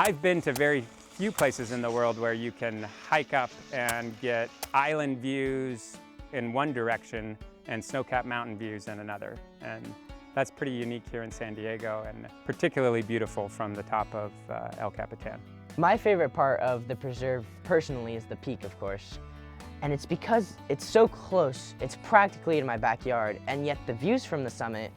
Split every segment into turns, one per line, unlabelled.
I've been to very few places in the world where you can hike up and get island views in one direction and snow-capped mountain views in another. And that's pretty unique here in San Diego and particularly beautiful from the top of El Capitan.
My favorite part of the preserve personally is the peak, of course. And it's because it's so close, it's practically in my backyard, and yet the views from the summit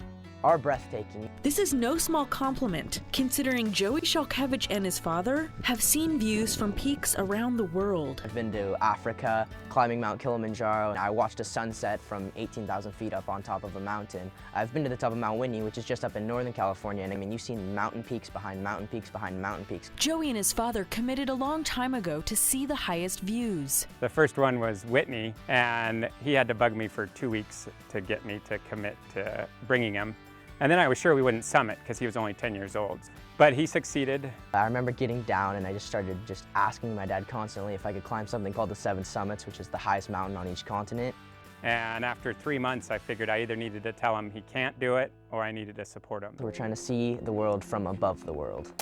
are breathtaking.
This is no small compliment, considering Joey Szalkewicz and his father have seen views from peaks around the world.
I've been to Africa, climbing Mount Kilimanjaro. I watched a sunset from 18,000 feet up on top of a mountain. I've been to the top of Mount Whitney, which is just up in Northern California, and I mean, you've seen mountain peaks behind mountain peaks behind mountain peaks.
Joey and his father committed a long time ago to see the highest views.
The first one was Whitney, and he had to bug me for 2 weeks to get me to commit to bringing him. And then I was sure we wouldn't summit because he was only 10 years old. But he succeeded.
I remember getting down and I just started asking my dad constantly if I could climb something called the Seven Summits, which is the highest mountain on each continent.
And after 3 months, I figured I either needed to tell him he can't do it or I needed to support him.
We're trying to see the world from above the world.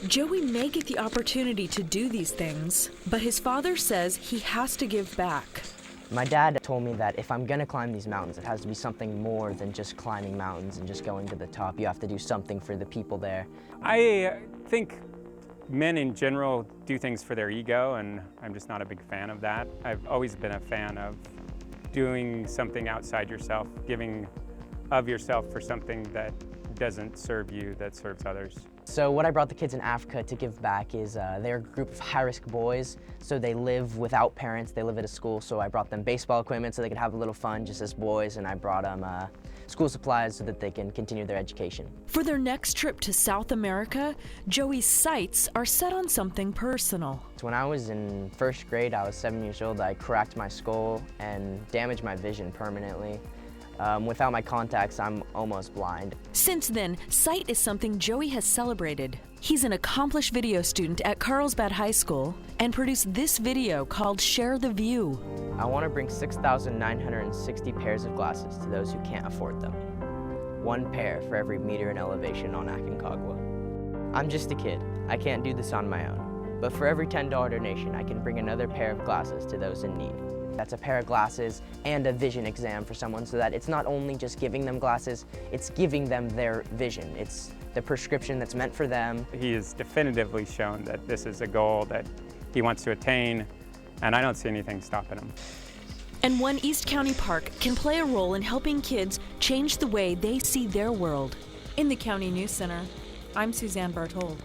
Joey may get the opportunity to do these things, but his father says he has to give back.
My dad told me that if I'm gonna climb these mountains, it has to be something more than just climbing mountains and just going to the top. You have to do something for the people there.
I think men in general do things for their ego, and I'm just not a big fan of that. I've always been a fan of doing something outside yourself, giving of yourself for something that doesn't serve you, that serves others.
So what I brought the kids in Africa to give back is they're a group of high-risk boys, so they live without parents, they live at a school, so I brought them baseball equipment so they could have a little fun just as boys, and I brought them school supplies so that they can continue their education.
For their next trip to South America, Joey's sights are set on something personal.
So when I was in first grade, I was 7 years old, I cracked my skull and damaged my vision permanently. Without my contacts, I'm almost blind.
Since then, sight is something Joey has celebrated. He's an accomplished video student at Carlsbad High School and produced this video called Share the View.
I want to bring 6,960 pairs of glasses to those who can't afford them. One pair for every meter in elevation on Aconcagua. I'm just a kid. I can't do this on my own. But for every $10 donation, I can bring another pair of glasses to those in need. That's a pair of glasses and a vision exam for someone, so that it's not only just giving them glasses, it's giving them their vision. It's the prescription that's meant for them.
He has definitively shown that this is a goal that he wants to attain, and I don't see anything stopping him.
And one East County park can play a role in helping kids change the way they see their world. In the County News Center, I'm Suzanne Bartol.